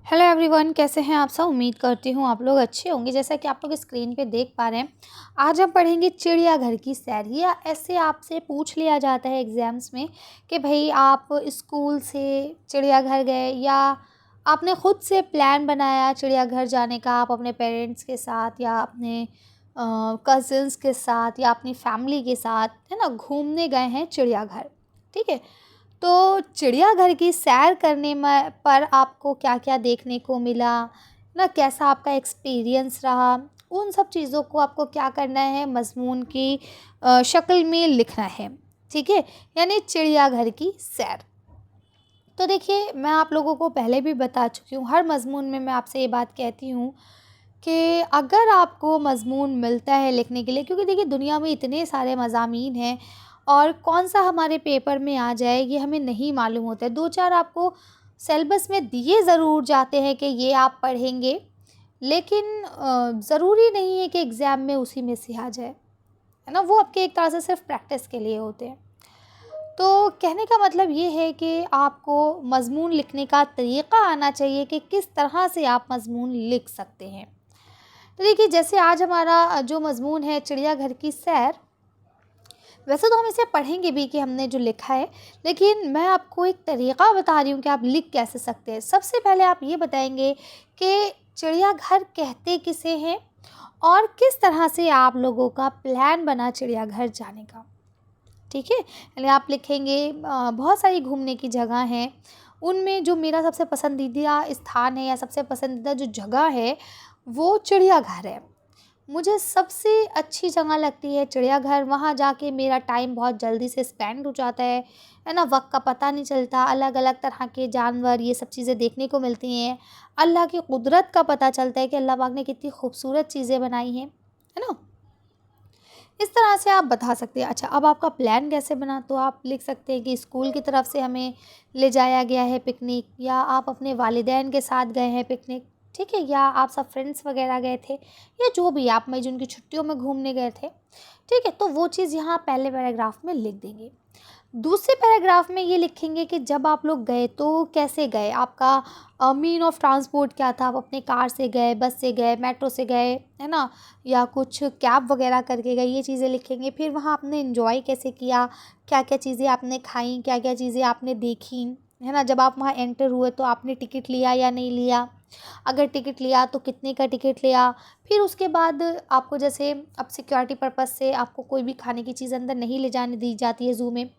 Hello everyone, कैसे हैं आप सब। उम्मीद करती हूँ आप लोग अच्छे होंगे। जैसा कि आप लोग स्क्रीन पे देख पा रहे हैं, आज हम पढ़ेंगे चिड़ियाघर की सैर। या ऐसे आपसे पूछ लिया जाता है एग्ज़ाम्स में कि भाई आप स्कूल से चिड़ियाघर गए या आपने खुद से प्लान बनाया चिड़ियाघर जाने का, आप अपने पेरेंट्स के साथ या अपने कज़िन्स के साथ या अपनी फैमिली के साथ, है ना, घूमने गए हैं चिड़ियाघर। ठीक है। तो चिड़ियाघर की सैर करने में पर आपको क्या-क्या देखने को मिला, ना कैसा आपका एक्सपीरियंस रहा, उन सब चीज़ों को आपको क्या करना है, मज़मून की शक्ल में लिखना है। ठीक है? यानी चिड़ियाघर की सैर। तो देखिए, मैं आप लोगों को पहले भी बता चुकी हूँ, हर मज़मून में मैं आपसे ये बात कहती हूँ कि अगर आपको मज़मून मिलता है लिखने के लिए, क्योंकि देखिए दुनिया में इतने सारे मज़ामीन हैं और कौन-सा हमारे पेपर में आ जाए ये हमें नहीं मालूम होता है। 2-4 आपको सिलेबस में दिए ज़रूर जाते हैं कि ये आप पढ़ेंगे, लेकिन ज़रूरी नहीं है कि एग्ज़ाम में उसी में से आ जाए, है ना? वो आपके एक तरह से सिर्फ़ प्रैक्टिस के लिए होते हैं। तो कहने का मतलब ये है कि आपको मज़मून लिखने का तरीक़ा आना चाहिए कि किस तरह से आप मज़मून लिख सकते हैं। तो देखिए, जैसे आज हमारा जो मज़मून है चिड़ियाघर की सैर, वैसे तो हम इसे पढ़ेंगे भी कि हमने जो लिखा है, लेकिन मैं आपको एक तरीक़ा बता रही हूँ कि आप लिख कैसे सकते हैं। सबसे पहले आप ये बताएँगे कि चिड़ियाघर कहते किसे हैं और किस तरह से आप लोगों का प्लान बना चिड़ियाघर जाने का। ठीक है? यानी आप लिखेंगे बहुत सारी घूमने की जगह हैं, उनमें जो मेरा सबसे पसंदीदा स्थान है या सबसे पसंदीदा जो जगह है, वो चिड़ियाघर है। मुझे सबसे अच्छी जगह लगती है चिड़ियाघर। वहाँ जाके मेरा टाइम बहुत जल्दी से स्पेंड हो जाता है ना? वक़्त का पता नहीं चलता, अलग-अलग तरह के जानवर, ये सब चीज़ें देखने को मिलती हैं। अल्लाह की कुदरत का पता चलता है कि अल्लाह पाक ने कितनी खूबसूरत चीज़ें बनाई हैं, है ना? इस तरह से आप बता सकते हैं। अच्छा, अब आपका प्लान कैसे बना, तो आप लिख सकते हैं कि स्कूल की तरफ से हमें ले जाया गया है पिकनिक, या आप अपने वालिदैन के साथ गए हैं पिकनिक। ठीक है? या आप सब फ्रेंड्स वगैरह गए थे, या जो भी आप मई जून की छुट्टियों में घूमने गए थे। ठीक है? तो वो चीज़ यहाँ पहले पैराग्राफ में लिख देंगे। दूसरे पैराग्राफ में ये लिखेंगे कि जब आप लोग गए तो कैसे गए, आपका मीन ऑफ ट्रांसपोर्ट क्या था। आप अपने कार से गए, बस से गए, मेट्रो से गए, है ना, या कुछ कैब वगैरह करके गए, ये चीज़ें लिखेंगे। फिर वहाँ आपने एंजॉय कैसे किया, क्या क्या चीज़ें आपने खाई, क्या क्या चीज़ें आपने देखी, है ना। जब आप वहाँ एंटर हुए तो आपने टिकट लिया या नहीं लिया, अगर टिकट लिया तो कितने का टिकट लिया। फिर उसके बाद आपको, जैसे अब सिक्योरिटी पर्पज़ से आपको कोई भी खाने की चीज़ अंदर नहीं ले जाने दी जाती है ज़ू में,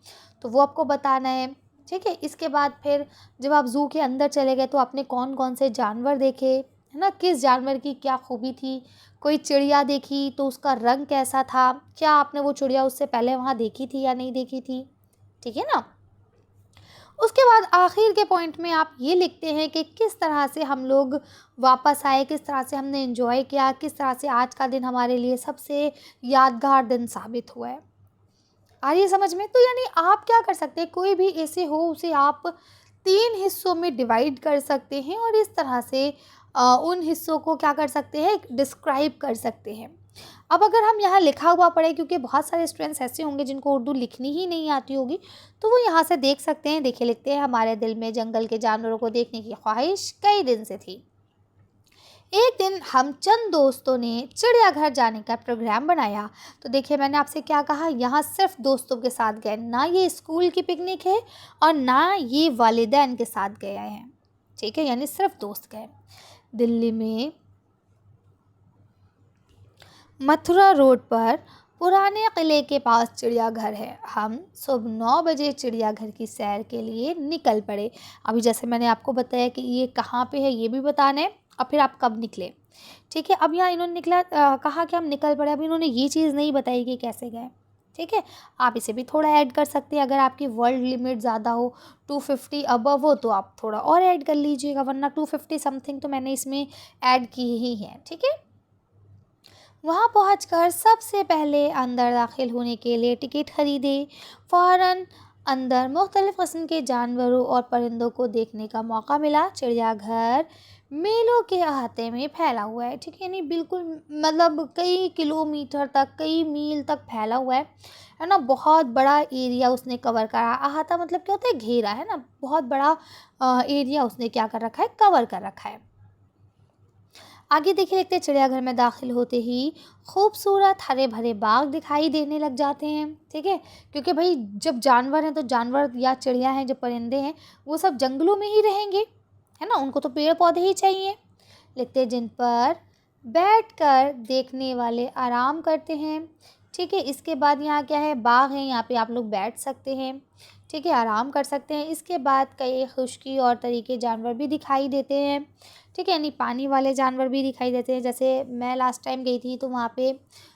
तो वो आपको बताना है। ठीक है? इसके बाद फिर जब आप ज़ू के अंदर चले गए तो आपने कौन-कौन से जानवर देखे, है ना? किस जानवर की क्या खूबी थी? कोई चिड़िया देखी तो उसका रंग कैसा था? क्या आपने वो चिड़िया उससे पहले वहाँ देखी थी या नहीं देखी थी? ठीक है ना? उसके बाद आखिर के पॉइंट में आप ये लिखते हैं कि किस तरह से हम लोग वापस आए, किस तरह से हमने एंजॉय किया, किस तरह से आज का दिन हमारे लिए सबसे यादगार दिन साबित हुआ है। आ रही है समझ में? तो यानी आप क्या कर सकते हैं, कोई भी ऐसे हो उसे आप 3 हिस्सों में डिवाइड कर सकते हैं और इस तरह से उन हिस्सों को क्या कर सकते हैं, डिस्क्राइब कर सकते हैं। अब अगर हम यहाँ लिखा हुआ पढ़े, क्योंकि बहुत सारे स्टूडेंट्स ऐसे होंगे जिनको उर्दू लिखनी ही नहीं आती होगी, तो वो यहाँ से देख सकते हैं। देखिए, लिखते हैं, हमारे दिल में जंगल के जानवरों को देखने की ख्वाहिश कई दिन से थी। एक दिन हम चंद दोस्तों ने चिड़ियाघर जाने का प्रोग्राम बनाया। तो देखिए, मैंने आपसे क्या कहा, यहाँ सिर्फ दोस्तों के साथ गए, ना ये स्कूल की पिकनिक है और ना ये वालिदैन के साथ गए हैं। ठीक है? यानी सिर्फ दोस्त गए। दिल्ली में मथुरा रोड पर पुराने किले के पास चिड़ियाघर है। हम सुबह 9 बजे चिड़ियाघर की सैर के लिए निकल पड़े। अभी जैसे मैंने आपको बताया कि ये कहाँ पे है ये भी बताना है, और फिर आप कब निकले। ठीक है? अब यहाँ इन्होंने कहा कि हम निकल पड़े। अब इन्होंने ये चीज़ नहीं बताई कि कैसे गए। ठीक है? आप इसे भी थोड़ा ऐड कर सकते हैं। अगर आपकी वर्ल्ड लिमिट ज़्यादा हो, 250 अबव हो, तो आप थोड़ा और ऐड कर लीजिएगा, वरना 250 समथिंग तो मैंने इसमें ऐड की ही है। ठीक है? वहाँ पहुँचकर सबसे पहले अंदर दाखिल होने के लिए टिकट खरीदे। फ़ौरन अंदर मुख्तलिफ़ किस्म के जानवरों और परिंदों को देखने का मौका मिला। चिड़ियाघर मेलों के अहाते में फैला हुआ है, ठीक है, यानी बिल्कुल मतलब कई किलोमीटर तक, कई मील तक फैला हुआ है ना। बहुत बड़ा एरिया उसने कवर करा। अहाता मतलब क्या होता है, घेरा, है ना। बहुत बड़ा एरिया उसने क्या कर रखा है, कवर कर रखा है। आगे देखिए, देखते चिड़ियाघर में दाखिल होते ही खूबसूरत हरे भरे बाग दिखाई देने लग जाते हैं, ठीक है, क्योंकि भाई जब जानवर हैं तो जानवर या चिड़िया हैं, जो परिंदे हैं वो सब जंगलों में ही रहेंगे, है ना। उनको तो पेड़ पौधे ही चाहिए। लिखते हैं जिन पर बैठकर देखने वाले आराम करते हैं, ठीक है। इसके बाद यहाँ क्या है, बाग है, यहाँ पे आप लोग बैठ सकते हैं, ठीक है, आराम कर सकते हैं। इसके बाद कई खुश्की और तरीके जानवर भी दिखाई देते हैं, ठीक है, यानी पानी वाले जानवर भी दिखाई देते हैं। जैसे मैं लास्ट टाइम गई थी तो वहाँ पे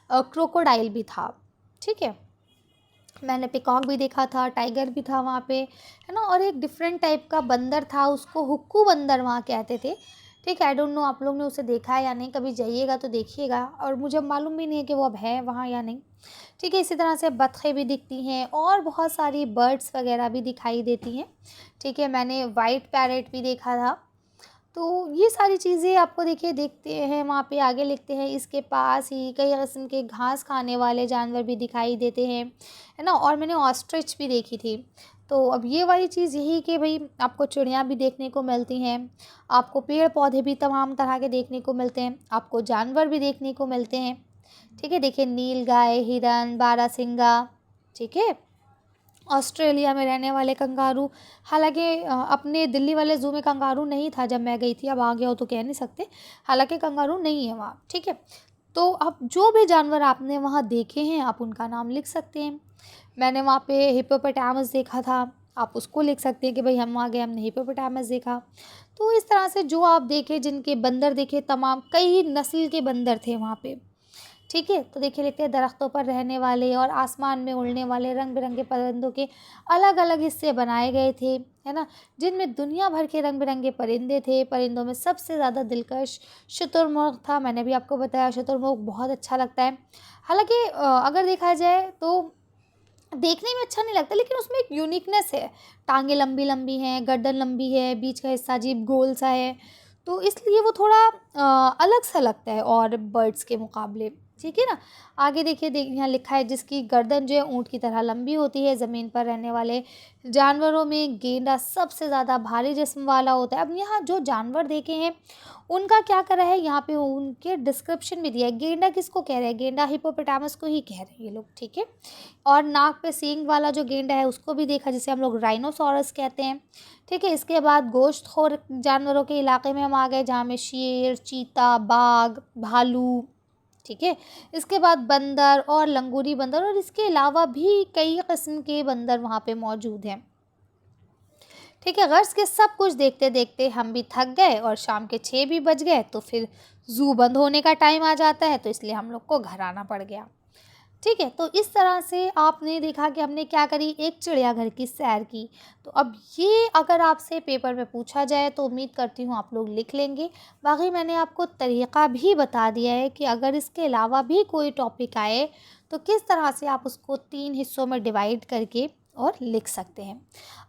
क्रोकोडाइल भी था, ठीक है। मैंने पिकॉक भी देखा था, टाइगर भी था वहाँ पे, है ना। और एक डिफरेंट टाइप का बंदर था, उसको हुक्कू बंदर वहाँ कहते थे, ठीक है। आई डोंट नो आप लोग ने उसे देखा है या नहीं, कभी जाइएगा तो देखिएगा, और मुझे मालूम भी नहीं है कि वो अब है वहाँ या नहीं, ठीक है। इसी तरह से बतखें भी दिखती हैं और बहुत सारी बर्ड्स वगैरह भी दिखाई देती हैं, ठीक है। मैंने वाइट पैरेट भी देखा था। तो ये सारी चीज़ें आपको देखिए देखते हैं वहाँ पे। आगे लिखते हैं इसके पास ही कई किस्म के घास खाने वाले जानवर भी दिखाई देते हैं, है ना। और मैंने ऑस्ट्रिच भी देखी थी। तो अब ये वाली चीज़ यही कि भाई आपको चिड़िया भी देखने को मिलती हैं, आपको पेड़ पौधे भी तमाम तरह के देखने को मिलते हैं, आपको जानवर भी देखने को मिलते हैं, ठीक है। देखिए नील गाय, हिरन, बारहसिंगा, ठीक है। ऑस्ट्रेलिया में रहने वाले कंगारू, हालांकि अपने दिल्ली वाले ज़ू में कंगारू नहीं था जब मैं गई थी, अब आ गया हो तो कह नहीं सकते, हालांकि कंगारू नहीं है वहाँ, ठीक है। तो अब जो भी जानवर आपने वहाँ देखे हैं आप उनका नाम लिख सकते हैं। मैंने वहाँ पे हिप्पोपोटामस देखा था, आप उसको लिख सकते हैं कि भाई हम वहाँ गए, हमने हिप्पोपोटामस देखा। तो इस तरह से जो आप देखे, जिनके बंदर देखे, तमाम कई नस्ल के बंदर थे वहाँ पे, ठीक है। तो देखिए लिखते हैं दरख्तों पर रहने वाले और आसमान में उड़ने वाले रंग बिरंगे परिंदों के अलग अलग हिस्से बनाए गए थे, है ना, जिनमें दुनिया भर के रंग बिरंगे परिंदे थे। परिंदों में सबसे ज़्यादा दिलकश शुतुरमुर्ग था, मैंने भी आपको बताया शुतुरमुर्ग बहुत अच्छा लगता है। हालांकि अगर देखा जाए तो देखने में अच्छा नहीं लगता, लेकिन उसमें एक यूनिकनेस है। टांगे लंबी लंबी हैं, गर्दन लंबी है, बीच का हिस्सा अजीब गोल सा है, तो इसलिए वो थोड़ा अलग सा लगता है और बर्ड्स के मुकाबले, ठीक है ना। आगे देखिए यहाँ लिखा है जिसकी गर्दन जो है ऊँट की तरह लंबी होती है। ज़मीन पर रहने वाले जानवरों में गेंडा सबसे ज़्यादा भारी जिस्म वाला होता है। अब यहाँ जो जानवर देखे हैं उनका क्या करा है, यहाँ पे उनके डिस्क्रिप्शन भी दिया है। गेंडा किसको कह रहे हैं, गेंडा हिप्पोपोटामस को ही कह रहे हैं ये लोग, ठीक है। और नाक पे सींग वाला जो गेंडा है उसको भी देखा, जिसे हम लोग राइनोसॉरस कहते हैं, ठीक है। इसके बाद गोश्तखोर जानवरों के इलाके में हम आ गए, जहाँ में शेर, चीता, बाघ, भालू, ठीक है। इसके बाद बंदर और लंगूरी बंदर, और इसके अलावा भी कई किस्म के बंदर वहाँ पे मौजूद हैं, ठीक है। गर्ज के सब कुछ देखते देखते हम भी थक गए और शाम के 6 भी बज गए, तो फिर ज़ू बंद होने का टाइम आ जाता है, तो इसलिए हम लोग को घर आना पड़ गया, ठीक है। तो इस तरह से आपने देखा कि हमने क्या करी, एक चिड़ियाघर की सैर की। तो अब ये अगर आपसे पेपर में पूछा जाए तो उम्मीद करती हूँ आप लोग लिख लेंगे। बाकी मैंने आपको तरीक़ा भी बता दिया है कि अगर इसके अलावा भी कोई टॉपिक आए तो किस तरह से आप उसको 3 हिस्सों में डिवाइड करके और लिख सकते हैं।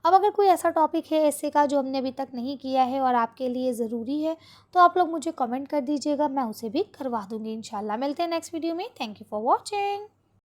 अब अगर कोई ऐसा टॉपिक है ऐसे का जो हमने अभी तक नहीं किया है और आपके लिए ज़रूरी है, तो आप लोग मुझे कमेंट कर दीजिएगा, मैं उसे भी करवा दूँगी इंशाल्लाह। मिलते हैं नेक्स्ट वीडियो में। Thank you for watching.